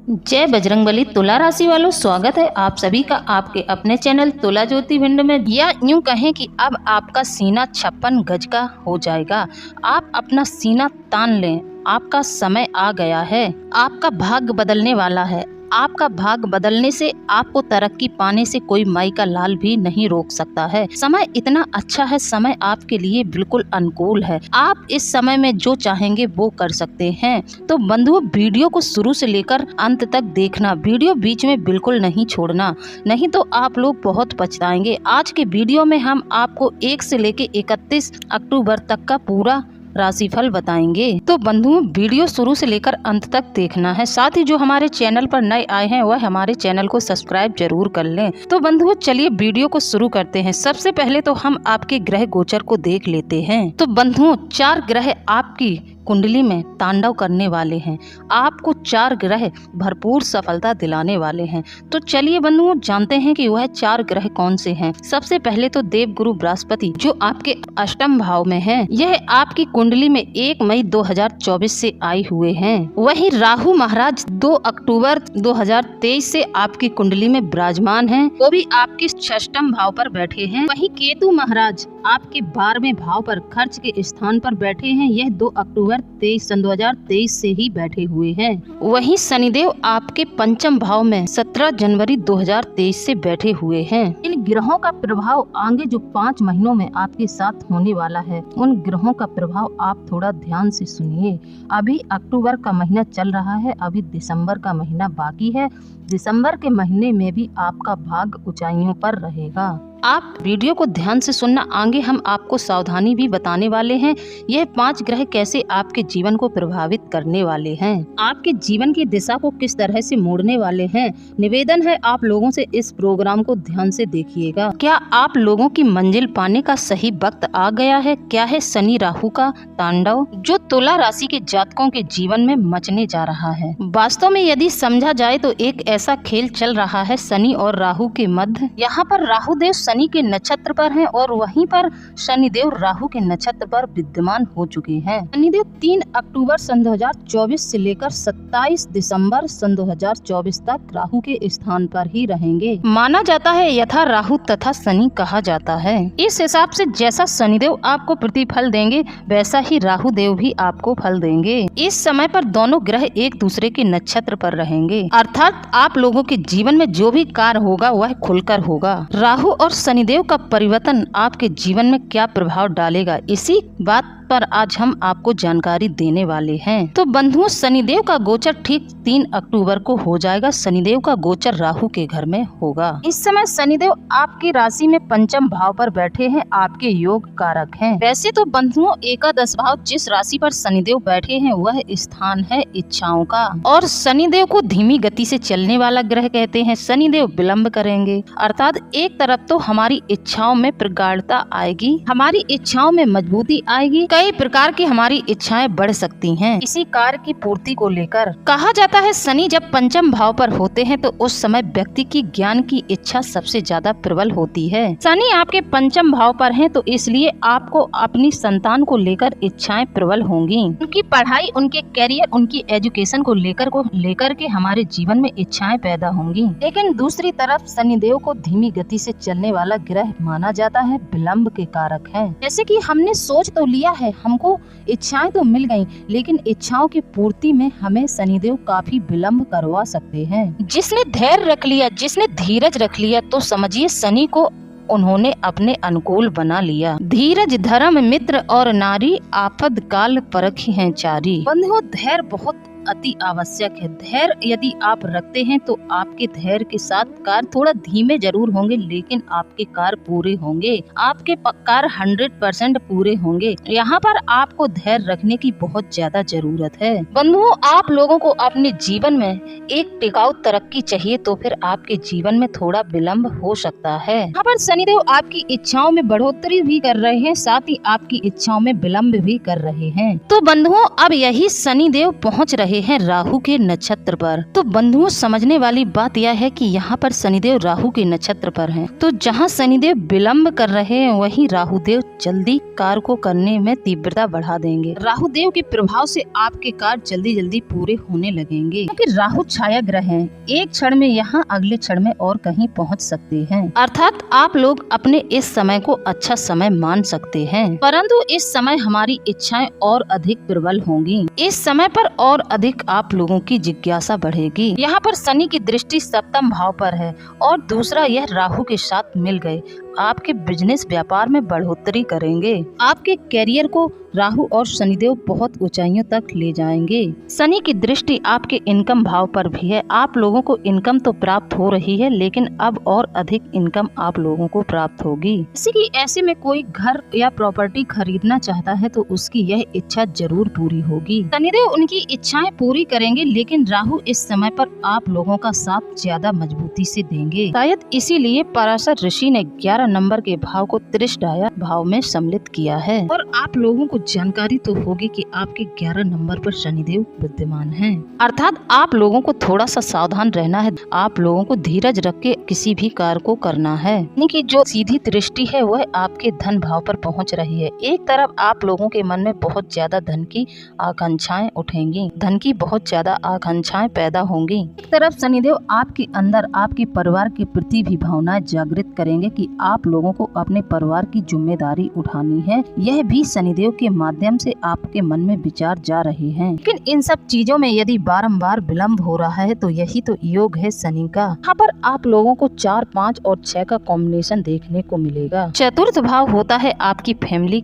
जय बजरंगबली। तुला राशि वालों, स्वागत है आप सभी का आपके अपने चैनल तुला ज्योति भिंड में। या यूं कहें कि अब आपका सीना 56 गज का हो जाएगा। आप अपना सीना तान लें, आपका समय आ गया है। आपका भाग्य बदलने वाला है। आपका भाग्य बदलने से, आपको तरक्की पाने से कोई माई का लाल भी नहीं रोक सकता है। समय इतना अच्छा है, समय आपके लिए बिल्कुल अनुकूल है। आप इस समय में जो चाहेंगे वो कर सकते हैं। तो बंधुओं, वीडियो को शुरू से लेकर अंत तक देखना, वीडियो बीच में बिल्कुल नहीं छोड़ना, नहीं तो आप लोग बहुत पछताएंगे। आज के वीडियो में हम आपको 1 से लेकर 31 अक्टूबर तक का पूरा राशिफल बताएंगे। तो बंधुओं, वीडियो शुरू से लेकर अंत तक देखना है। साथ ही जो हमारे चैनल पर नए आए हैं वह हमारे चैनल को सब्सक्राइब जरूर कर लें। तो बंधुओं, चलिए वीडियो को शुरू करते हैं। सबसे पहले तो हम आपके ग्रह गोचर को देख लेते हैं। तो बंधुओं, 4 ग्रह आपकी कुंडली में तांडव करने वाले हैं। आपको 4 ग्रह भरपूर सफलता दिलाने वाले हैं। तो चलिए बंधुओं, जानते हैं कि वह 4 ग्रह कौन से हैं। सबसे पहले तो देवगुरु बृहस्पति, जो आपके अष्टम भाव में है। यह आपकी कुंडली में 1 मई 2024 से आए हुए हैं। वहीं राहु महाराज 2 अक्टूबर 2023 से आपकी कुंडली में विराजमान हैं। वो भी आपके षष्ठम भाव पर बैठे हैं। वहीं केतु महाराज आपके 12वें भाव पर खर्च के स्थान पर बैठे हैं। यह 2 अक्टूबर 2023 से ही बैठे हुए हैं। वहीं शनिदेव आपके पंचम भाव में 17 जनवरी 2023 से बैठे हुए हैं। इन ग्रहों का प्रभाव आगे जो 5 महीनों में आपके साथ होने वाला है, उन ग्रहों का प्रभाव आप थोड़ा ध्यान से सुनिए। अभी अक्टूबर का महीना चल रहा है, अभी दिसंबर का महीना बाकी है। दिसंबर के महीने में भी आपका भाग्य ऊंचाइयों पर रहेगा। आप वीडियो को ध्यान से सुनना, आगे हम आपको सावधानी भी बताने वाले हैं। यह 5 ग्रह कैसे आपके जीवन को प्रभावित करने वाले हैं, आपके जीवन की दिशा को किस तरह से मोड़ने वाले हैं। निवेदन है आप लोगों से इस प्रोग्राम को ध्यान से देखिएगा। क्या आप लोगों की मंजिल पाने का सही वक्त आ गया है? क्या है शनि राहु का तांडव, जो तुला राशि के जातकों के जीवन में मचने जा रहा है। वास्तव में यदि समझा जाए तो एक ऐसा खेल चल रहा है शनि और राहु के मध्य। यहाँ पर राहु देव शनि के नक्षत्र पर हैं और वहीं पर शनिदेव राहु के नक्षत्र पर विद्यमान हो चुके हैं। शनिदेव 3 अक्टूबर सन 2024 से लेकर 27 दिसंबर सन 2024 तक राहु के स्थान पर ही रहेंगे। माना जाता है यथा राहु तथा शनि कहा जाता है। इस हिसाब से जैसा शनिदेव आपको प्रतिफल देंगे, वैसा ही राहु देव भी आपको फल देंगे। इस समय पर दोनों ग्रह एक दूसरे के नक्षत्र पर रहेंगे, अर्थात आप लोगों के जीवन में जो भी कार्य होगा वह खुलकर होगा। राहु और शनिदेव का परिवर्तन आपके जीवन में क्या प्रभाव डालेगा, इसी बात पर आज हम आपको जानकारी देने वाले हैं। तो बंधुओं, शनिदेव का गोचर ठीक 3 अक्टूबर को हो जाएगा। शनिदेव का गोचर राहु के घर में होगा। इस समय शनिदेव आपकी राशि में पंचम भाव पर बैठे हैं, आपके योग कारक हैं। वैसे तो बंधुओं, एकादश भाव जिस राशि पर शनिदेव बैठे हैं वह स्थान है इच्छाओं का, और शनिदेव को धीमी गति से चलने वाला ग्रह कहते हैं। शनिदेव विलम्ब करेंगे, अर्थात एक तरफ तो हमारी इच्छाओं में प्रगाढ़ता आएगी, हमारी इच्छाओं में मजबूती आएगी। कई प्रकार की हमारी इच्छाएं बढ़ सकती हैं किसी कार्य की पूर्ति को लेकर। कहा जाता है शनि जब पंचम भाव पर होते हैं तो उस समय व्यक्ति की ज्ञान की इच्छा सबसे ज्यादा प्रबल होती है। शनि आपके पंचम भाव पर हैं, तो इसलिए आपको अपनी संतान को लेकर इच्छाएं प्रबल होंगी। उनकी पढ़ाई, उनके कैरियर, उनकी एजुकेशन को लेकर के हमारे जीवन में इच्छाएं पैदा होंगी। लेकिन दूसरी तरफ शनिदेव को धीमी गति से चलने वाला ग्रह माना जाता है, विलम्ब के कारक है। जैसे कि हमने सोच तो लिया है, हमको इच्छाएं तो मिल गईं, लेकिन इच्छाओं की पूर्ति में हमें शनिदेव काफी विलम्ब करवा सकते हैं। जिसने धैर्य रख लिया, जिसने धीरज रख लिया, तो समझिए शनि को उन्होंने अपने अनुकूल बना लिया। धीरज धर्म मित्र और नारी, आफत काल परख हैं चारी। बंधुओं, धैर्य बहुत अति आवश्यक है। धैर्य यदि आप रखते हैं तो आपके धैर्य के साथ कार्य थोड़ा धीमे जरूर होंगे, लेकिन आपके कार्य पूरे होंगे, आपके कार्य 100% पूरे होंगे। यहाँ पर आपको धैर्य रखने की बहुत ज्यादा जरूरत है। बंधुओं, आप लोगों को अपने जीवन में एक टिकाऊ तरक्की चाहिए, तो फिर आपके जीवन में थोड़ा विलम्ब हो सकता है। यहाँ पर शनिदेव आपकी इच्छाओं में बढ़ोतरी भी कर रहे हैं, साथ ही आपकी इच्छाओं में विलम्ब भी कर रहे हैं। तो बंधुओं, अब यही शनिदेव पहुँच रहे रहे हैं राहु के नक्षत्र पर। तो बंधुओं, समझने वाली बात यह है कि यहाँ पर शनिदेव राहु के नक्षत्र पर हैं। तो जहाँ शनिदेव विलम्ब कर रहे हैं वहीं राहुदेव जल्दी कार्य को करने में तीव्रता बढ़ा देंगे। राहुदेव के प्रभाव से आपके कार्य जल्दी जल्दी पूरे होने लगेंगे, क्योंकि राहु छाया ग्रह है। एक क्षण में यहाँ, अगले क्षण में और कहीं पहुँच सकते हैं। अर्थात आप लोग अपने इस समय को अच्छा समय मान सकते हैं, परंतु इस समय हमारी इच्छाएं और अधिक प्रबल होंगी। इस समय पर और अधिक आप लोगों की जिज्ञासा बढ़ेगी। यहाँ पर शनि की दृष्टि सप्तम भाव पर है और दूसरा यह राहु के साथ मिल गए आपके बिजनेस व्यापार में बढ़ोतरी करेंगे। आपके कैरियर को राहु और शनिदेव बहुत ऊंचाइयों तक ले जाएंगे। शनि की दृष्टि आपके इनकम भाव पर भी है। आप लोगों को इनकम तो प्राप्त हो रही है, लेकिन अब और अधिक इनकम आप लोगों को प्राप्त होगी। इसी की ऐसे में कोई घर या प्रॉपर्टी खरीदना चाहता है तो उसकी यह इच्छा जरूर पूरी होगी। शनिदेव उनकी इच्छाएं पूरी करेंगे, लेकिन राहु इस समय पर आप लोगों का साथ ज्यादा मजबूती से देंगे। शायद इसीलिए पराशर ऋषि ने 11 नंबर के भाव को त्रिशदाया भाव में सम्मिलित किया है। और आप लोगों को जानकारी तो होगी कि आपके 11 नंबर पर शनिदेव विद्यमान हैं। अर्थात आप लोगों को थोड़ा सा सावधान रहना है। आप लोगों को धीरज रख के किसी भी कार्य को करना है। यानी कि जो सीधी दृष्टि है वह आपके धन भाव पर पहुंच रही है। एक तरफ आप लोगों के मन में बहुत ज्यादा धन की आकांक्षाएं उठेंगी, धन की बहुत ज्यादा आकांक्षाएं पैदा होंगी। एक तरफ शनिदेव आपके अंदर आपके परिवार के प्रति भी भावनाएं जागृत करेंगे कि आप लोगों को अपने परिवार की जिम्मेदारी उठानी है। यह भी शनिदेव के माध्यम से आपके मन में विचार जा रहे हैं। लेकिन इन सब चीजों में यदि बारंबार विलम्ब हो रहा है तो यही तो योग है शनि का। यहाँ पर आप लोगों को 4, 5 और 6 का कॉम्बिनेशन देखने को मिलेगा। चतुर्थ भाव होता है आपकी फैमिली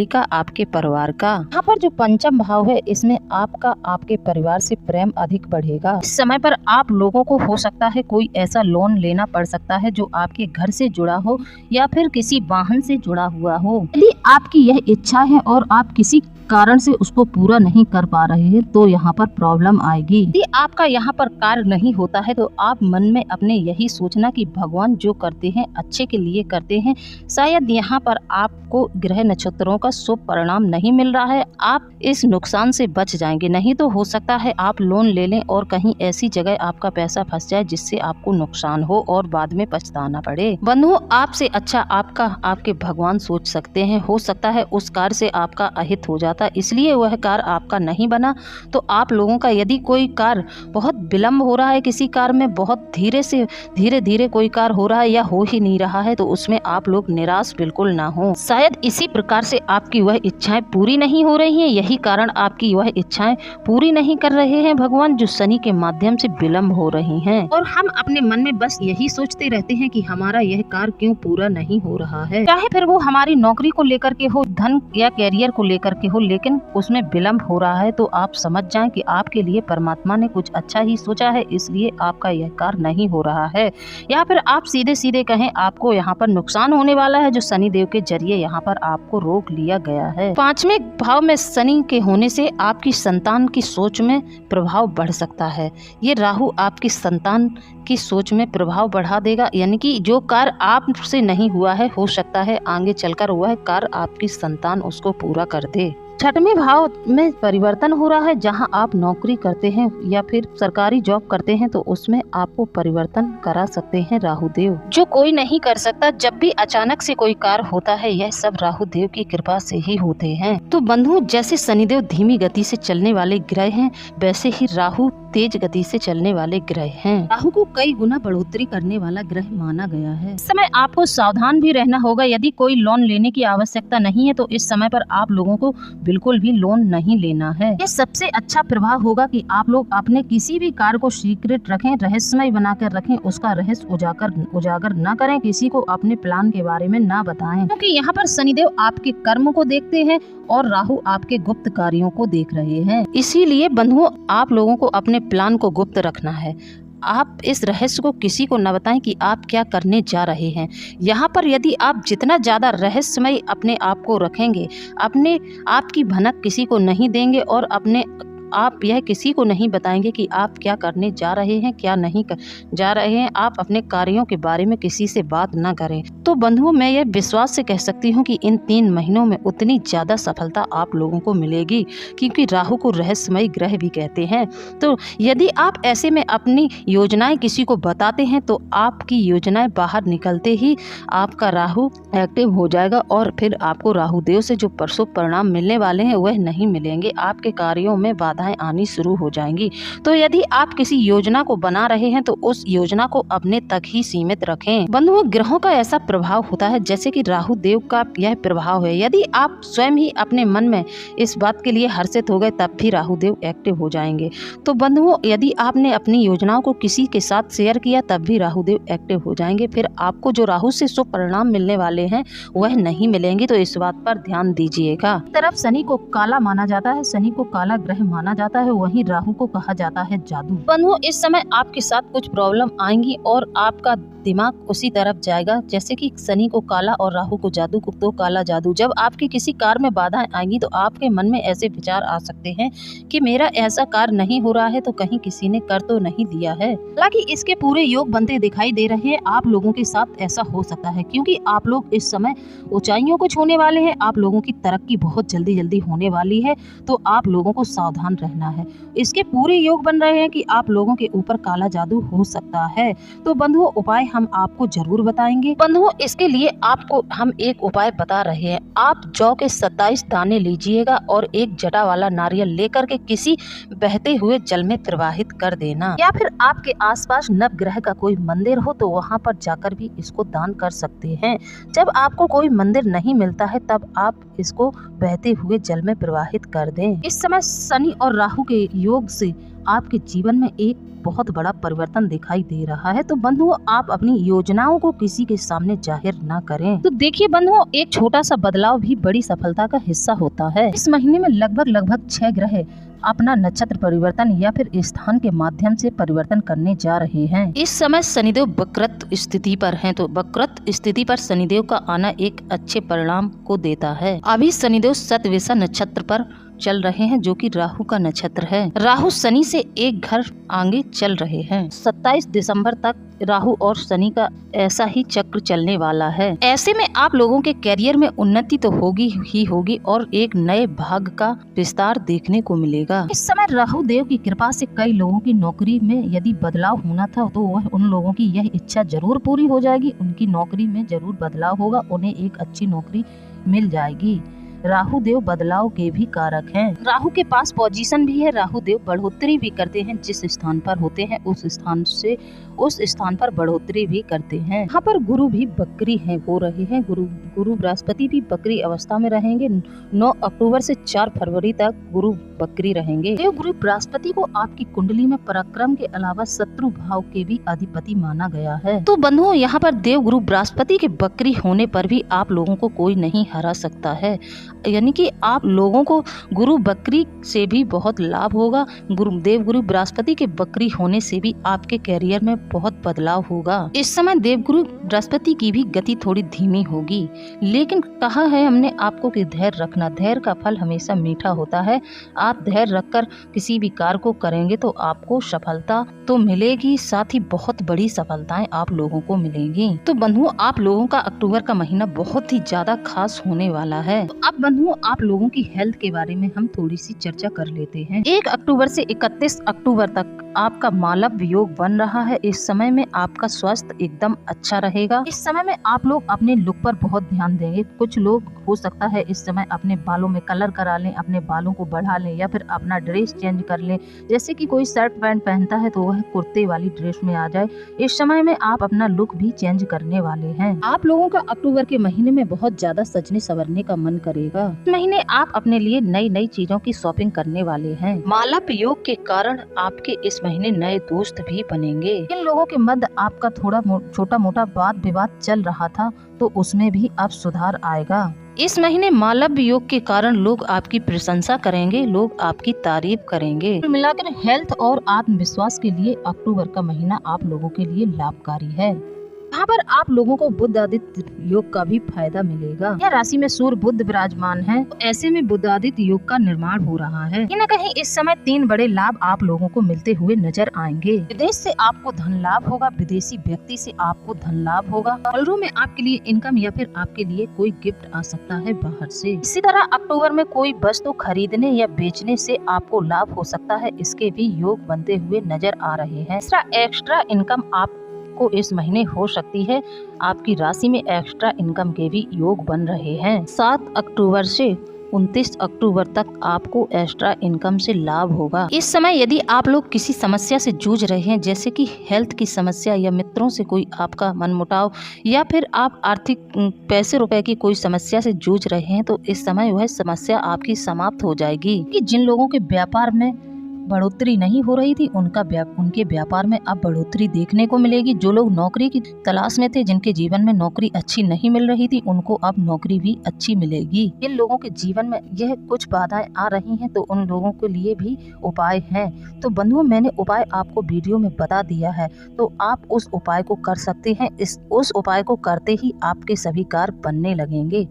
का, आपके परिवार का। यहाँ पर जो पंचम भाव है इसमें आपका आपके परिवार से प्रेम अधिक बढ़ेगा। इस समय पर आप लोगों को हो सकता है कोई ऐसा लोन लेना पड़ सकता है जो आपके घर से जुड़ा हो या फिर किसी वाहन से जुड़ा हुआ हो। यदि आपकी यह इच्छा है और आप किसी कारण से उसको पूरा नहीं कर पा रहे हैं तो यहाँ पर प्रॉब्लम आएगी। यदि आपका यहाँ पर कार्य नहीं होता है तो आप मन में अपने यही सोचना कि भगवान जो करते हैं अच्छे के लिए करते हैं। शायद यहाँ पर आपको ग्रह नक्षत्रों का शुभ परिणाम नहीं मिल रहा है, आप इस नुकसान से बच जाएंगे। नहीं तो हो सकता है आप लोन ले लें और कहीं ऐसी जगह आपका पैसा फंस जाए जिससे आपको नुकसान हो और बाद में पछताना पड़े। बंधुओं, आपसे अच्छा आपके भगवान सोच सकते हैं। हो सकता है उस कार्य से आपका अहित हो जाता, इसलिए वह कार्य आपका नहीं बना। तो आप लोगों का यदि कोई कार्य बहुत विलम्ब हो रहा है, किसी कार्य में बहुत धीरे धीरे कोई कार्य हो रहा है या हो ही नहीं रहा है, तो उसमें आप लोग निराश बिल्कुल ना हो। शायद इसी प्रकार से आपकी वह इच्छाएं पूरी नहीं हो रही हैं, यही कारण आपकी वह इच्छाएं पूरी नहीं कर रहे हैं भगवान, जो शनि के माध्यम से विलम्ब हो रही हैं। और हम अपने मन में बस यही सोचते रहते हैं कि हमारा यह कार्य क्यों पूरा नहीं हो रहा है, चाहे फिर वो हमारी नौकरी को लेकर के हो, धन या कैरियर को लेकर के हो, लेकिन उसमें विलम्ब हो रहा है। तो आप समझ जाएं कि आपके लिए परमात्मा ने कुछ अच्छा ही सोचा है, इसलिए आपका यह कार्य नहीं हो रहा है। या फिर आप सीधे सीधे कहें आपको यहाँ पर नुकसान होने वाला है, जो शनि देव के जरिए यहाँ पर आपको रोक लिया गया है। 5वें भाव में शनि के होने से आपकी संतान की सोच में प्रभाव बढ़ सकता है। ये राहु आपकी संतान की सोच में प्रभाव बढ़ा देगा, यानी कि जो कार्य आपसे नहीं हुआ है, हो सकता है आगे चलकर वह कार्य आपकी संतान उसको पूरा कर दे। 6वें भाव में परिवर्तन हो रहा है। जहां आप नौकरी करते हैं या फिर सरकारी जॉब करते हैं तो उसमें आपको परिवर्तन करा सकते हैं राहुदेव, जो कोई नहीं कर सकता। जब भी अचानक से कोई कार्य होता है यह सब राहुदेव की कृपा से ही होते हैं। तो बंधुओं, जैसे शनिदेव धीमी गति से चलने वाले ग्रह हैं, वैसे ही राहु तेज गति से चलने वाले ग्रह हैं। राहु को कई गुना बढ़ोतरी करने वाला ग्रह माना गया है। इस समय आपको सावधान भी रहना होगा। यदि कोई लोन लेने की आवश्यकता नहीं है तो इस समय पर आप लोगों को बिल्कुल भी लोन नहीं लेना है। ये सबसे अच्छा प्रभाव होगा कि आप लोग अपने किसी भी कार्य को सीक्रेट रखें, रहस्यमय बनाकर रखें, उसका रहस्य उजागर न करें, किसी को अपने प्लान के बारे में ना बताएं, क्योंकि यहाँ पर शनिदेव आपके कर्म को देखते हैं और राहु आपके गुप्त कार्यों को देख रहे हैं। इसीलिए बंधुओं, आप लोगों को अपने प्लान को गुप्त रखना है। आप इस रहस्य को किसी को न बताएं कि आप क्या करने जा रहे हैं। यहाँ पर यदि आप जितना ज़्यादा रहस्यमय अपने आप को रखेंगे, अपने आप की भनक किसी को नहीं देंगे और अपने आप यह किसी को नहीं बताएंगे कि आप क्या करने जा रहे हैं, क्या नहीं जा रहे हैं। आप अपने कार्यों के बारे में किसी से बात न करें। तो बंधुओं, मैं यह विश्वास से कह सकती हूँ कि इन 3 महीनों में उतनी ज़्यादा सफलता आप लोगों को मिलेगी, क्योंकि राहु को रहस्यमयी ग्रह भी कहते हैं। तो यदि आप ऐसे में अपनी योजनाएं किसी को बताते हैं तो आपकी योजनाएं बाहर निकलते ही आपका राहु एक्टिव हो जाएगा और फिर आपको राहु देव से जो परसों परिणाम मिलने वाले हैं वह नहीं मिलेंगे। आपके कार्यों में बाधाएं आनी शुरू हो जाएंगी। तो यदि आप किसी योजना को बना रहे हैं तो उस योजना को अपने तक ही सीमित रखें। बंधुओं, ग्रहों का ऐसा प्रभाव होता है जैसे कि राहु देव का यह प्रभाव है। यदि आप स्वयं ही अपने मन में इस बात के लिए हर्षित हो गए तब भी राहु देव एक्टिव हो जाएंगे। तो बंधुओं, यदि आपने अपनी योजनाओं को किसी के साथ शेयर किया तब भी राहु देव एक्टिव हो जाएंगे। फिर आपको जो राहु से शुभ परिणाम मिलने वाले हैं वह नहीं मिलेंगे। तो इस बात पर ध्यान दीजिएगा। तरफ शनि को काला माना जाता है, शनि को काला ग्रह माना जाता है, वहीं राहु को कहा जाता है जादू। बंधुओं, इस समय आपके साथ कुछ प्रॉब्लम आएंगी और आपका दिमाग उसी तरफ जाएगा जैसे कि शनि को काला और राहु को जादू को तो काला जादू। जब आपकी किसी कार्य में बाधाएं आएंगी तो आपके मन में ऐसे विचार आ सकते हैं कि मेरा ऐसा कार्य नहीं हो रहा है तो कहीं किसी ने कर तो नहीं दिया है। हालांकि इसके पूरे योग बनते दिखाई दे रहे हैं। आप लोगों के साथ ऐसा हो सकता है क्योंकि आप लोग इस समय ऊंचाइयों को छूने वाले हैं। आप लोगों की तरक्की बहुत जल्दी जल्दी होने वाली है, तो आप लोगों को सावधान रहना है। इसके पूरे योग बन रहे हैं कि आप लोगों के ऊपर काला जादू हो सकता है। तो बंधुओं, उपाय हम आपको जरूर बताएंगे। बंधुओं, इसके लिए आपको हम एक उपाय बता रहे हैं। आप जौ के 27 दाने लीजिएगा और एक जटा वाला नारियल लेकर के किसी बहते हुए जल में प्रवाहित कर देना, या फिर आपके आसपास नवग्रह का कोई मंदिर हो तो वहाँ पर जाकर भी इसको दान कर सकते हैं। जब आपको कोई मंदिर नहीं मिलता है तब आप इसको बहते हुए जल में प्रवाहित कर दें। इस समय शनि और राहु के योग से आपके जीवन में एक बहुत बड़ा परिवर्तन दिखाई दे रहा है। तो बंधुओं, आप अपनी योजनाओं को किसी के सामने जाहिर ना करें। तो देखिए बंधुओं, एक छोटा सा बदलाव भी बड़ी सफलता का हिस्सा होता है। इस महीने में लगभग 6 ग्रह अपना नक्षत्र परिवर्तन या फिर स्थान के माध्यम से परिवर्तन करने जा रहे हैं। इस समय शनिदेव वक्रत स्थिति पर हैं, तो वक्रत स्थिति पर शनिदेव का आना एक अच्छे परिणाम को देता है। अभी शनिदेव शतविषा नक्षत्र पर चल रहे हैं जो कि राहु का नक्षत्र है। राहु शनि से एक घर आगे चल रहे हैं। 27 दिसंबर तक राहु और शनि का ऐसा ही चक्र चलने वाला है। ऐसे में आप लोगों के करियर में उन्नति तो होगी ही होगी और एक नए भाग का विस्तार देखने को मिलेगा। इस समय राहु देव की कृपा से कई लोगों की नौकरी में यदि बदलाव होना था तो वह उन लोगों की यह इच्छा जरूर पूरी हो जाएगी। उनकी नौकरी में जरूर बदलाव होगा, उन्हें एक अच्छी नौकरी मिल जाएगी। राहु देव बदलाव के भी कारक हैं। राहु के पास पोजीशन भी है। राहु देव बढ़ोतरी भी करते हैं। जिस स्थान पर होते हैं उस स्थान से उस स्थान पर बढ़ोतरी भी करते हैं। यहाँ पर गुरु भी बकरी है हो रहे हैं। गुरु बृहस्पति भी बकरी अवस्था में रहेंगे। 9 अक्टूबर से 4 फरवरी तक गुरु बकरी रहेंगे। देव गुरु बृहस्पति को आपकी कुंडली में पराक्रम के अलावा शत्रु भाव के भी अधिपति माना गया है। तो बंधुओं, यहाँ पर देव गुरु बृहस्पति के बकरी होने पर भी आप लोगों को कोई नहीं हरा सकता है। यानी कि आप लोगों को गुरु बकरी से भी बहुत लाभ होगा। देव गुरु बृहस्पति के बकरी होने से भी आपके कैरियर में बहुत बदलाव होगा। इस समय देवगुरु बृहस्पति की भी गति थोड़ी धीमी होगी, लेकिन कहा है हमने आपको कि धैर्य रखना। धैर्य का फल हमेशा मीठा होता है। आप धैर्य रखकर किसी भी कार्य को करेंगे तो आपको सफलता तो मिलेगी, साथ ही बहुत बड़ी सफलताएं आप लोगों को मिलेंगी। तो बंधुओं, आप लोगों का अक्टूबर का महीना बहुत ही ज्यादा खास होने वाला है। तो अब बंधुओं, आप लोगों की हेल्थ के बारे में हम थोड़ी सी चर्चा कर लेते हैं। 1 अक्टूबर से 31 अक्टूबर तक आपका मालव योग बन रहा है। इस समय में आपका स्वास्थ्य एकदम अच्छा रहेगा। इस समय में आप लोग अपने लुक पर बहुत ध्यान देंगे। कुछ लोग हो सकता है इस समय अपने बालों में कलर करा लें, अपने बालों को बढ़ा लें या फिर अपना ड्रेस चेंज कर लें। जैसे कि कोई शर्ट पैंट पहनता है तो वह कुर्ते वाली ड्रेस में आ जाए। इस समय में आप अपना लुक भी चेंज करने वाले हैं। आप लोगों का अक्टूबर के महीने में बहुत ज्यादा सजने संवरने का मन करेगा। इस महीने आप अपने लिए नई नई चीजों की शॉपिंग करने वाले हैं। मालव योग के कारण आपके इस महीने नए दोस्त भी बनेंगे। इन लोगों के मध्य आपका थोड़ा छोटा मोटा वाद विवाद चल रहा था तो उसमें भी अब सुधार आएगा। इस महीने मालव योग के कारण लोग आपकी प्रशंसा करेंगे, लोग आपकी तारीफ करेंगे। कुल मिलाकर हेल्थ और आत्मविश्वास के लिए अक्टूबर का महीना आप लोगों के लिए लाभकारी है। यहाँ पर आप लोगों को बुध आदित्य योग का भी फायदा मिलेगा। यह राशि में सूर्य बुध विराजमान है, तो ऐसे में बुध आदित्य योग का निर्माण हो रहा है। कहीं न कहीं इस समय 3 बड़े लाभ आप लोगों को मिलते हुए नजर आएंगे। विदेश से आपको धन लाभ होगा, विदेशी व्यक्ति से आपको धन लाभ होगा, कॉलरों में आपके लिए इनकम या फिर आपके लिए कोई गिफ्ट आ सकता है बाहर से। इसी तरह अक्टूबर में कोई वस्तु खरीदने या बेचने से आपको लाभ हो सकता है, इसके भी योग बनते हुए नजर आ रहे हैं। एक्स्ट्रा इनकम आपको इस महीने हो सकती है। आपकी राशि में एक्स्ट्रा इनकम के भी योग बन रहे हैं। 7 अक्टूबर से 29 अक्टूबर तक आपको एक्स्ट्रा इनकम से लाभ होगा। इस समय यदि आप लोग किसी समस्या से जूझ रहे हैं, जैसे कि हेल्थ की समस्या या मित्रों से कोई आपका मनमुटाव या फिर आप आर्थिक पैसे रुपए की कोई समस्या से जूझ रहे हैं, तो इस समय वह समस्या आपकी समाप्त हो जाएगी। कि जिन लोगों के व्यापार में बढ़ोतरी नहीं हो रही थी, उनके व्यापार में अब बढ़ोतरी देखने को मिलेगी। जो लोग नौकरी की तलाश में थे, जिनके जीवन में नौकरी अच्छी नहीं मिल रही थी, उनको अब नौकरी भी अच्छी मिलेगी। जिन लोगों के जीवन में यह कुछ बाधाएं आ रही हैं, तो उन लोगों के लिए भी उपाय हैं। तो बंधुओं, मैंने उपाय आपको वीडियो में बता दिया है, तो आप उस उपाय को कर सकते हैं। उस उपाय को करते ही आपके सभी कार्य बनने लगेंगे।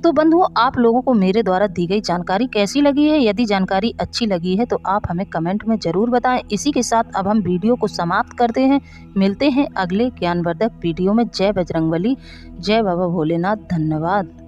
तो बंधुओं, आप लोगों को मेरे द्वारा दी गई जानकारी कैसी लगी है? यदि जानकारी अच्छी लगी है तो आप हमें कमेंट में जरूर बताएं। इसी के साथ अब हम वीडियो को समाप्त करते हैं। मिलते हैं अगले ज्ञानवर्धक वीडियो में। जय बजरंगबली, जय बाबा भोलेनाथ। धन्यवाद।